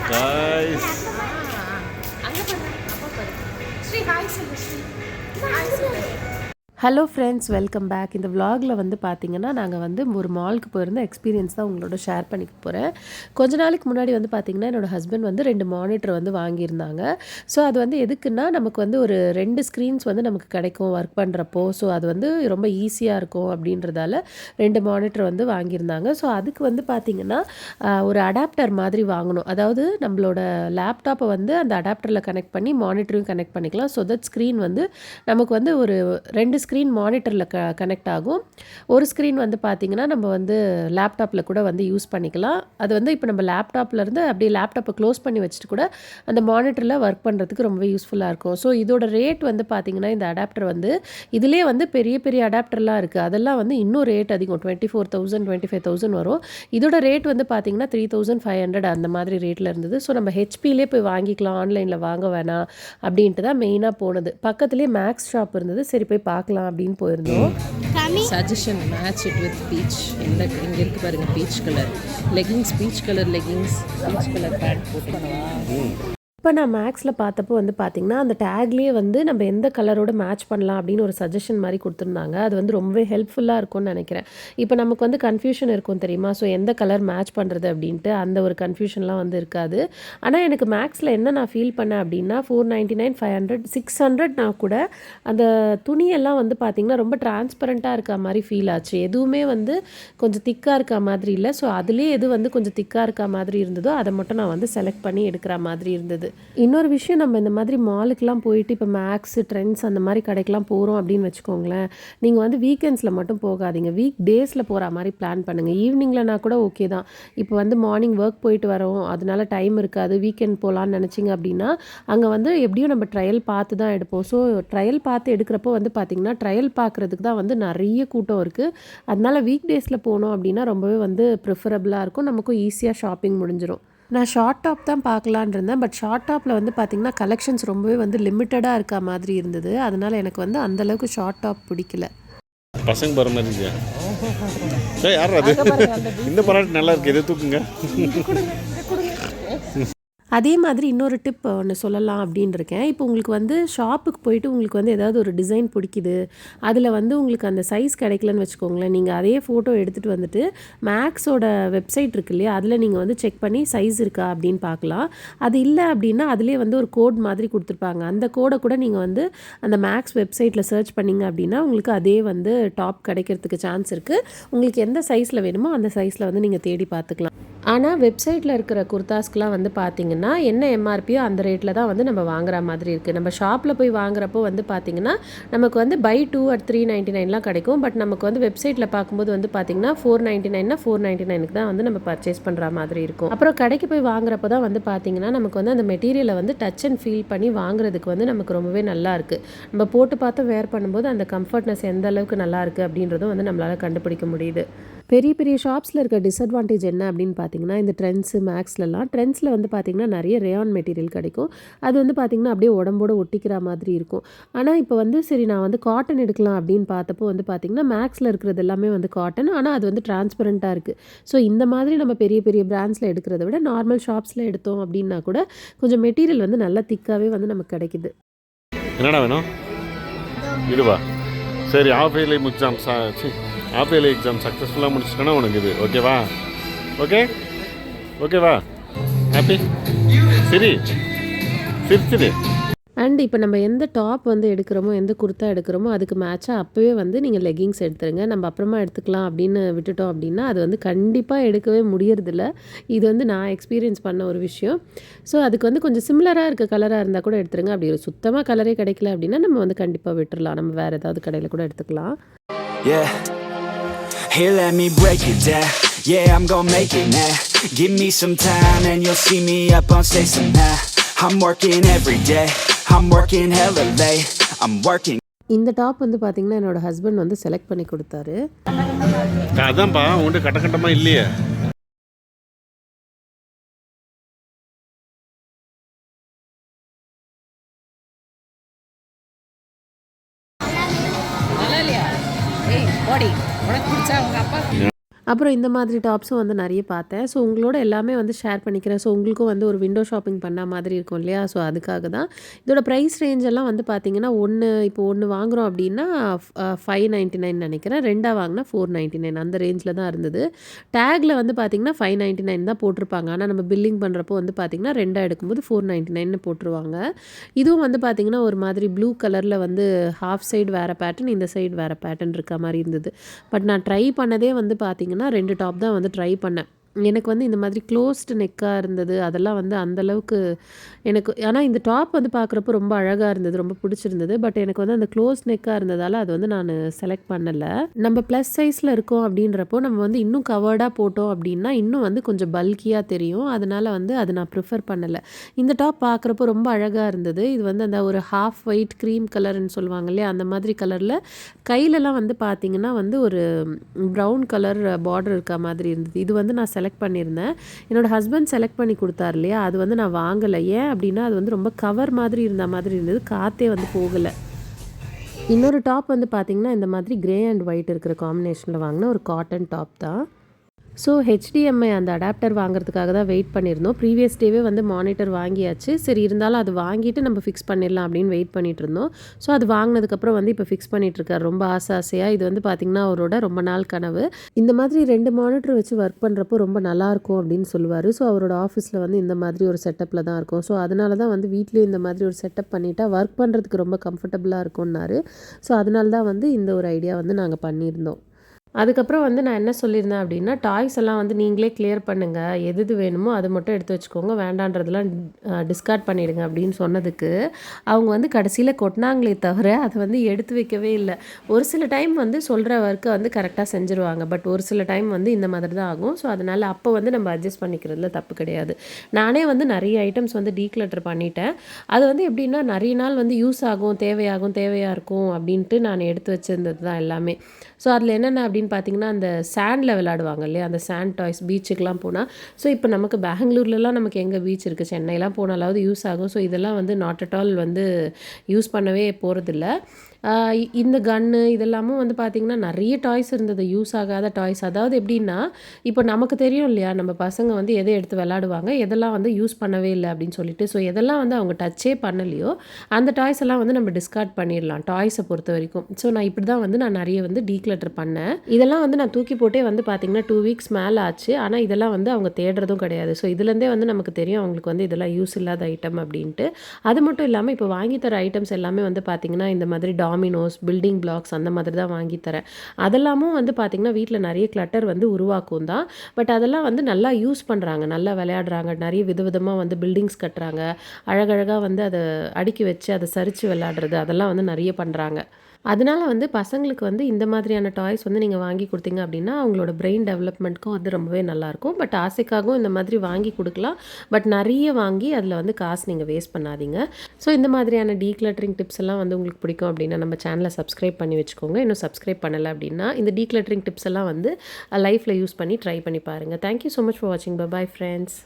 guys. Hello friends, welcome back. இந்த விலாகில் வந்து பார்த்திங்கன்னா நாங்கள் வந்து ஒரு மாலுக்கு போயிருந்த எக்ஸ்பீரியன்ஸ் தான் உங்களோட ஷேர் பண்ணிக்க போகிறேன். கொஞ்ச நாளைக்கு முன்னாடி வந்து பார்த்திங்கன்னா என்னோடய ஹஸ்பண்ட் வந்து 2 மானிட்டர் வந்து வாங்கியிருந்தாங்க. ஸோ அது வந்து எதுக்குன்னா நமக்கு வந்து ஒரு 2 ஸ்க்ரீன்ஸ் வந்து நமக்கு கிடைக்கும் ஒர்க் பண்ணுறப்போ. ஸோ அது வந்து ரொம்ப ஈஸியாக இருக்கும் அப்படின்றதால 2 மானிட்டர் வந்து வாங்கியிருந்தாங்க. ஸோ அதுக்கு வந்து பார்த்திங்கன்னா ஒரு அடாப்டர் மாதிரி வாங்கணும். அதாவது நம்மளோட லேப்டாப்பை வந்து அந்த அடாப்டரில் கனெக்ட் பண்ணி மானிட்டரையும் கனெக்ட் பண்ணிக்கலாம். ஸோ தட் ஸ்க்ரீன் வந்து நமக்கு வந்து ஒரு 2 ஸ்க்ரீன் மானிட்டரில் கனெக்ட் ஆகும். ஒரு ஸ்க்ரீன் வந்து பார்த்திங்கன்னா நம்ம வந்து லேப்டாப்பில் கூட வந்து யூஸ் பண்ணிக்கலாம். அது வந்து இப்போ நம்ம லேப்டாப்லேருந்து அப்படியே லேப்டாப்பை க்ளோஸ் பண்ணி வச்சுட்டு கூட அந்த மானிட்டரில் ஒர்க் பண்ணுறதுக்கு ரொம்பவே யூஸ்ஃபுல்லாக இருக்கும். ஸோ இதோட ரேட் வந்து பார்த்திங்கன்னா இந்த அடாப்டர் வந்து இதிலே வந்து பெரிய பெரிய அடாப்டர்லாம் இருக்குது. அதெல்லாம் வந்து இன்னும் ரேட் அதிகம், 24,000 25,000 வரும். இதோட ரேட் வந்து பார்த்திங்கன்னா 3,500 அந்த மாதிரி ரேட்டில் இருந்தது. ஸோ நம்ம ஹெச்பிலே போய் வாங்கிக்கலாம், ஆன்லைனில் வாங்க வேணாம் அப்படின்ட்டு தான் மெயினாக போனது. பக்கத்துலேயே மேக்ஸ் ஷாப் இருந்தது. சரி போய் பார்க்கலாம் அப்படின்னு போயிருந்தோம். Suggestion match it with peach. இங்கே இருக்கு பாருங்க, peach colour leggings, peach colour leggings, peach colour pant போட்டு. இப்போ நான் மேக்ஸில் பார்த்தப்போ வந்து பார்த்திங்கன்னா அந்த டேக்லேயே வந்து நம்ம எந்த கலரோட மேட்ச் பண்ணலாம் அப்படின்னு ஒரு சஜஷன் மாதிரி கொடுத்துருந்தாங்க. அது வந்து ரொம்பவே ஹெல்ப்ஃபுல்லாக இருக்கும்னு நினைக்கிறேன். இப்போ நமக்கு வந்து கன்ஃபியூஷன் இருக்கும் தெரியுமா, ஸோ எந்த கலர் மேட்ச் பண்ணுறது அப்படின்ட்டு அந்த ஒரு கன்ஃபியூஷன்லாம் வந்து இருக்காது. ஆனால் எனக்கு மேக்ஸில் என்ன நான் ஃபீல் பண்ணேன் அப்படின்னா 499 500 600 கூட அந்த துணியெல்லாம் வந்து பார்த்திங்கன்னா ரொம்ப டிரான்ஸ்பரண்ட்டாக இருக்க மாதிரி ஃபீல் ஆச்சு. எதுவுமே வந்து கொஞ்சம் திக்காக இருக்க மாதிரி இல்லை. ஸோ அதுலேயே எது வந்து கொஞ்சம் திக்காக இருக்க மாதிரி இருந்ததோ அதை மட்டும் நான் வந்து செலக்ட் பண்ணி எடுக்கிற மாதிரி இருந்தது. இன்னொரு விஷயம், நம்ம இந்த மாதிரி மாலுக்கெலாம் போயிட்டு இப்போ மேக்ஸ், ட்ரெண்ட்ஸ் அந்த மாதிரி கடைக்கெலாம் போகிறோம் அப்படின்னு வச்சுக்கோங்களேன். நீங்கள் வந்து வீக்கெண்ட்ஸில் மட்டும் போகாதீங்க, வீக் டேஸில் போகிற மாதிரி பிளான் பண்ணுங்கள். ஈவினிங்லனா கூட ஓகே தான். இப்போ வந்து மார்னிங் ஒர்க் போயிட்டு வரோம், அதனால டைம் இருக்காது, வீக்கெண்ட் போகலான்னு நினச்சிங்க அப்படின்னா அங்கே வந்து எப்படியும் நம்ம ட்ரையல் பார்த்து தான் எடுப்போம். ஸோ ட்ரையல் பார்த்து எடுக்கிறப்போ வந்து பார்த்திங்கன்னா ட்ரையல் பார்க்குறதுக்கு தான் வந்து நிறைய கூட்டம் இருக்குது. அதனால் வீக் டேஸில் போனோம் அப்படின்னா ரொம்பவே வந்து ப்ரிஃபரபுளாக இருக்கும், நமக்கும் ஈஸியாக ஷாப்பிங் முடிஞ்சிடும். நான் ஷார்ட் டாப் தான் பார்க்கலான் இருந்தேன். பட் ஷார்ட் டாப்பில் வந்து பார்த்திங்கன்னா கலெக்ஷன்ஸ் ரொம்பவே வந்து லிமிட்டடாக இருக்க மாதிரி இருந்தது. அதனால் எனக்கு வந்து அந்தளவுக்கு ஷார்ட் டாப் பிடிக்கல. பசங்க போகிற மாதிரி இருந்துச்சு. யார் அது? இந்த ப்ராடக்ட் நல்லா இருக்குது, இதை தூக்குங்க. அதே மாதிரி இன்னொரு டிப் ஒன்று சொல்லலாம் அப்படின்னு இருக்கேன். இப்போ உங்களுக்கு வந்து ஷாப்புக்கு போயிட்டு உங்களுக்கு வந்து ஏதாவது ஒரு டிசைன் பிடிக்குது, அதில் வந்து உங்களுக்கு அந்த சைஸ் கிடைக்கலன்னு வச்சுக்கோங்களேன். நீங்கள் அதே ஃபோட்டோ எடுத்துகிட்டு வந்துட்டு மேக்ஸோட வெப்சைட் இருக்கு இல்லையா, அதில் நீங்கள் வந்து செக் பண்ணி சைஸ் இருக்கா அப்படின்னு பார்க்கலாம். அது இல்லை அப்படின்னா அதிலே வந்து ஒரு கோட் மாதிரி கொடுத்துருப்பாங்க. அந்த கோடை கூட நீங்கள் வந்து அந்த மேக்ஸ் வெப்சைட்டில் சர்ச் பண்ணிங்க அப்படின்னா உங்களுக்கு அதே வந்து டாப் கிடைக்கிறதுக்கு சான்ஸ் இருக்குது. உங்களுக்கு எந்த சைஸில் வேணுமோ அந்த சைஸில் வந்து நீங்கள் தேடி பார்த்துக்கலாம். ஆனால் வெப்சைட்டில் இருக்கிற குர்தாஸ்க்கெலாம் வந்து பார்த்திங்கன்னா என்ன எம்ஆர்பியோ அந்த ரேட்டில் தான் வந்து நம்ம வாங்குற மாதிரி இருக்குது. நம்ம ஷாப்பில் போய் வாங்குறப்போ வந்து பார்த்திங்கன்னா நமக்கு வந்து பை 2 at 399 கிடைக்கும். பட் நமக்கு வந்து வெப்சைட்டில் பார்க்கும்போது வந்து பார்த்திங்கன்னா 499 499 தான் வந்து நம்ம பர்ச்சேஸ் பண்ணுற மாதிரி இருக்கும். அப்புறம் கடைக்கு போய் வாங்குறப்போ தான் வந்து பார்த்திங்கன்னா நமக்கு வந்து அந்த மெட்டீரியலை வந்து டச் அண்ட் ஃபீல் பண்ணி வாங்குறதுக்கு வந்து நமக்கு ரொம்பவே நல்லா இருக்குது. நம்ம போட்டு பார்த்து வேர் பண்ணும்போது அந்த கம்ஃபர்ட்னஸ் எந்த அளவுக்கு நல்லா இருக்குது அப்படின்றதும் வந்து நம்மளால் கண்டுபிடிக்க முடியுது. பெரிய பெரிய ஷாப்ஸில் இருக்க டிஸ்அட்வான்டேஜ் என்ன அப்படின்னு பார்த்தீங்கன்னா இந்த ட்ரெண்ட்ஸு மேக்ஸ்லலாம் ட்ரெண்ட்ஸில் வந்து பார்த்திங்கன்னா நிறைய ரேயான் மெட்டீரியல் கிடைக்கும். அது வந்து பார்த்திங்கன்னா அப்படியே உடம்போடு ஒட்டிக்கிற மாதிரி இருக்கும். ஆனால் இப்போ வந்து சரி நான் வந்து காட்டன் எடுக்கலாம் அப்படின்னு பார்த்தப்போ வந்து பார்த்திங்கன்னா மேக்ஸில் இருக்கிறது எல்லாமே வந்து காட்டன், ஆனால் அது வந்து டிரான்ஸ்பரண்ட்டாக இருக்குது. ஸோ இந்த மாதிரி நம்ம பெரிய பெரிய பிராண்ட்ஸில் எடுக்கிறத விட நார்மல் ஷாப்ஸில் எடுத்தோம் அப்படின்னா கூட கொஞ்சம் மெட்டீரியல் வந்து நல்லா திக்காகவே வந்து நமக்கு கிடைக்குது. என்னடா வேணும் இதுவா? சரி, half yearly exam half yearly exam சக்ஸஸ்ஃபுல்லாக முடிச்சிட்டோன்னா உனக்கு இது ஓகேவா? ஓகேவா? ஹாப்பி? சரி சிரிச்சிடு. அண்ட் இப்போ நம்ம எந்த டாப் வந்து எடுக்கிறோமோ, எந்த குர்த்தா எடுக்கிறோமோ அதுக்கு மேட்சாக அப்போவே வந்து நீங்கள் லெகிங்ஸ் எடுத்துருங்க. நம்ம அப்புறமா எடுத்துக்கலாம் அப்படின்னு விட்டுட்டோம் அப்படின்னா அது வந்து கண்டிப்பாக எடுக்கவே முடியறதில்ல. இது வந்து நான் எக்ஸ்பீரியன்ஸ் பண்ண ஒரு விஷயம். ஸோ அதுக்கு வந்து கொஞ்சம் சிமிலராக இருக்க கலராக இருந்தால் கூட எடுத்துருங்க. அப்படி ஒரு சுத்தமாக கலரே கிடைக்கல அப்படின்னா நம்ம வந்து கண்டிப்பாக விட்டுடலாம். நம்ம வேறு ஏதாவது கடையில் கூட எடுத்துக்கலாம். Here let me break it down. Yeah, I'm gonna make it now. Give me some time and you'll see me up on stage somehow. I'm working every day. I'm working hella late. I'm working. இந்த top வந்து பார்த்தீங்கன்னா என்னோட husband வந்து select பண்ணி கொடுத்தாரு. அதான்ப்பா உங்கள்கிட்ட கட்டக்கட்டமாக இல்லையே. அப்புறம் இந்த மாதிரி டாப்ஸும் வந்து நிறைய பார்த்தேன். ஸோ உங்களோட எல்லாமே வந்து ஷேர் பண்ணிக்கிறேன். ஸோ உங்களுக்கும் வந்து ஒரு விண்டோ ஷாப்பிங் பண்ண மாதிரி இருக்கும் இல்லையா? ஸோ அதுக்காக தான். இதோட ப்ரைஸ் ரேஞ்ச் எல்லாம் வந்து பார்த்தீங்கன்னா, இப்போ ஒன்று வாங்குறோம் அப்படின்னா 599 நினைக்கிறேன். 2 வாங்கினா 499 அந்த ரேஞ்சில் தான் இருந்தது. டேக்ல வந்து பார்த்தீங்கன்னா 599 தான் போட்டிருப்பாங்க. ஆனால் நம்ம பில்லிங் பண்ணுறப்போ வந்து பார்த்தீங்கன்னா 2 எடுக்கும்போது 499 போட்டுருவாங்க. இதுவும் வந்து பார்த்தீங்கன்னா ஒரு மாதிரி ப்ளூ கலரில் வந்து ஹாஃப் சைடு வேறு பேட்டர்ன், இந்த சைடு வேறு பேட்டர்ன் இருக்க மாதிரி இருந்தது. பட் நான் ட்ரை பண்ணதே வந்து பார்த்தீங்கன்னா 2 டாப் தான் வந்து ட்ரை பண்ணேன். எனக்கு வந்து இந்த மாதிரி க்ளோஸ்டு நெக்காக இருந்தது. அதெல்லாம் வந்து அந்த அளவுக்கு எனக்கு ஆனா இந்த டாப் வந்து பார்க்குறப்போ ரொம்ப அழகாக இருந்தது. ரொம்ப பிடிச்சிருந்தது. பட் எனக்கு வந்து அந்த க்ளோஸ் நெக்காக இருந்ததால் அது வந்து நான் செலக்ட் பண்ணல. நம்ம ப்ளஸ் சைஸில் இருக்கோம் அப்படின்றப்போ நம்ம வந்து இன்னும் கவர்டாக போட்டோம் அப்படின்னா இன்னும் வந்து கொஞ்சம் பல்கியாக தெரியும். அதனால வந்து அது நான் ப்ரிஃபர் பண்ணலை. இந்த டாப் பார்க்குறப்போ ரொம்ப அழகாக இருந்தது. இது வந்து அந்த ஒரு ஹாஃப் ஒயிட் க்ரீம் கலர்னு சொல்லுவாங்க இல்லையா? அந்த மாதிரி கலரில் கையிலலாம் வந்து பார்த்தீங்கன்னா வந்து ஒரு ப்ரௌன் கலர் பார்டர் இருக்க மாதிரி இருந்தது. இது வந்து நான் செலக்ட் பண்ணியிருந்தேன். என்னோட ஹஸ்பண்ட் செலக்ட் பண்ணி கொடுத்தார் இல்லையா? அது வந்து நான் வாங்கலை. ஏன் அப்படின்னா அது வந்து ரொம்ப கவர் மாதிரி இருந்த மாதிரி இருந்தது. காற்றே வந்து போகலை. இன்னொரு டாப் வந்து பார்த்தீங்கன்னா இந்த மாதிரி கிரே அண்ட் ஒயிட் இருக்கிற காம்பினேஷனில் வாங்கின ஒரு காட்டன் டாப் தான். ஸோ HDMI அந்த அடாப்டர் வாங்குறதுக்காக தான் வெயிட் பண்ணியிருந்தோம். ப்ரீவியஸ் டேவே வந்து மானிட்டர் வாங்கியாச்சு. சரி இருந்தாலும் அது வாங்கிட்டு நம்ம ஃபிக்ஸ் பண்ணிடலாம் அப்படின்னு வெயிட் பண்ணிட்டு இருந்தோம். ஸோ அது வாங்கினதுக்கப்புறம் வந்து இப்போ ஃபிக்ஸ் பண்ணிகிட்ருக்காரு ரொம்ப ஆசையாக. இது வந்து பார்த்திங்கன்னா அவரோட ரொம்ப நாள் கனவு. இந்த மாதிரி 2 மானிட்டர் வச்சு ஒர்க் பண்ணுறப்போ ரொம்ப நல்லாயிருக்கும் அப்படின்னு சொல்லுவார். ஸோ அவரோட ஆஃபீஸில் வந்து இந்த மாதிரி ஒரு செட்டப்பில் தான் இருக்கும். ஸோ அதனால தான் வந்து வீட்லேயும் இந்த மாதிரி ஒரு செட்டப் பண்ணிட்டா ஒர்க் பண்ணுறதுக்கு ரொம்ப கம்ஃபர்டபுளாக இருக்கும்னாரு. ஸோ அதனால தான் வந்து இந்த ஒரு ஐடியா வந்து நாங்கள் பண்ணியிருந்தோம். அதுக்கப்புறம் வந்து நான் என்ன சொல்லியிருந்தேன் அப்படின்னா, டாய்ஸ் எல்லாம் வந்து நீங்களே கிளியர் பண்ணுங்கள். எது வேணுமோ அதை மட்டும் எடுத்து வச்சுக்கோங்க. வேண்டான்றதெல்லாம் டிஸ்கார்ட் பண்ணிடுங்க அப்படின்னு சொன்னதுக்கு, அவங்க வந்து கடைசியில் கொட்டினாங்களே தவிர அதை வந்து எடுத்து வைக்கவே இல்லை. ஒரு சில டைம் வந்து சொல்கிற ஒர்க்கை வந்து கரெக்டாக செஞ்சுருவாங்க. பட் ஒரு சில டைம் வந்து இந்த மாதிரி தான் ஆகும். ஸோ அதனால் அப்போ வந்து நம்ம அட்ஜஸ்ட் பண்ணிக்கிறதுல தப்பு கிடையாது. நானே வந்து நிறைய ஐட்டம்ஸ் வந்து டீக்ளட்டர் பண்ணிட்டேன். அது வந்து எப்படின்னா நிறைய நாள் வந்து யூஸ் ஆகும், தேவையாக இருக்கும் அப்படின்ட்டு நான் எடுத்து வச்சுருந்தது தான் எல்லாமே. ஸோ அதில் என்னென்ன அப்படின்னு பார்த்தீங்கன்னா, அந்த சாண்டில் விளையாடுவாங்க இல்லையா? அந்த சாண்ட் டாய்ஸ் பீச்சுக்கெலாம் போனால். ஸோ இப்போ நமக்கு பெங்களூர்லலாம் நமக்கு எங்கே பீச் இருக்குது? சென்னைலாம் போனாலாவது யூஸ் ஆகும். ஸோ இதெல்லாம் வந்து நாட் அட் ஆல் வந்து யூஸ் பண்ணவே போகிறதில்ல. இந்த கன்னு இதெல்லாமும் வந்து பார்த்திங்கன்னா நிறைய டாய்ஸ் இருந்தது. யூஸ் ஆகாத டாய்ஸ். அதாவது எப்படின்னா, இப்போ நமக்கு தெரியும் இல்லையா? நம்ம பசங்க வந்து எதை எடுத்து விளையாடுவாங்க, எதெல்லாம் வந்து யூஸ் பண்ணவே இல்லை அப்படின்னு சொல்லிட்டு. ஸோ எதெல்லாம் வந்து அவங்க டச்சே பண்ணலையோ அந்த டாய்ஸ் எல்லாம் வந்து நம்ம டிஸ்கார்ட் பண்ணிடலாம் டாய்ஸை பொறுத்த வரைக்கும். ஸோ நான் இப்படி தான் வந்து நான் நிறைய வந்து டீக்ளட்டர் பண்ணேன். இதெல்லாம் வந்து நான் தூக்கி போட்டே வந்து பார்த்திங்கன்னா 2 வீக்ஸ் மேலே ஆச்சு. ஆனால் இதெல்லாம் வந்து அவங்க தேடுறதும் கிடையாது. ஸோ இதுலேருந்தே வந்து நமக்கு தெரியும் அவங்களுக்கு வந்து இதெல்லாம் யூஸ் இல்லாத ஐட்டம் அப்படின்ட்டு. அது மட்டும் இல்லாமல் இப்போ வாங்கி தர ஐட்டம்ஸ் எல்லாமே வந்து பார்த்திங்கன்னா இந்த மாதிரி டாமினோஸ், பில்டிங் பிளாக்ஸ் அந்த மாதிரி தான் வாங்கி தரேன். அதெல்லாமும் வந்து பார்த்திங்கன்னா வீட்டில் நிறைய கிளட்டர் வந்து உருவாக்கும் தான். பட் அதெல்லாம் வந்து நல்லா யூஸ் பண்ணுறாங்க, நல்லா விளையாடுறாங்க, நிறைய விதவிதமாக வந்து பில்டிங்ஸ் கட்டுறாங்க, அழகழகாக வந்து அதை அடுக்கி வச்சு அதை சரித்து விளையாடுறது அதெல்லாம் வந்து நிறைய பண்ணுறாங்க. அதனால வந்து பசங்களுக்கு வந்து இந்த மாதிரியான டாய்ஸ் வந்து நீங்கள் வாங்கி கொடுத்தீங்க அப்படின்னா அவங்களோட பிரெயின் டெவலப்மெண்ட்க்கும் வந்து ரொம்பவே நல்லாயிருக்கும். பட் ஆசைக்காகவும் இந்த மாதிரி வாங்கி கொடுக்கலாம். பட் நிறைய வாங்கி அதில் வந்து காசு நீங்கள் வேஸ்ட் பண்ணாதீங்க. ஸோ இந்த மாதிரியான டீக்ளட்டரிங் டிப்ஸ் எல்லாம் வந்து உங்களுக்கு பிடிக்கும் அப்படின்னா நம்ம சேனலை சப்ஸ்கிரைப் பண்ணி வச்சுக்கோங்க. இன்னும் சப்ஸ்கிரைப் பண்ணலை அப்படின்னா இந்த டீக்ளட்டரிங் டிப்ஸ் எல்லாம் வந்து லைஃப்பில் யூஸ் பண்ணி ட்ரை பண்ணி பாருங்கள். தேங்க்யூ ஸோ மச் ஃபார் வாட்சிங். Bye friends.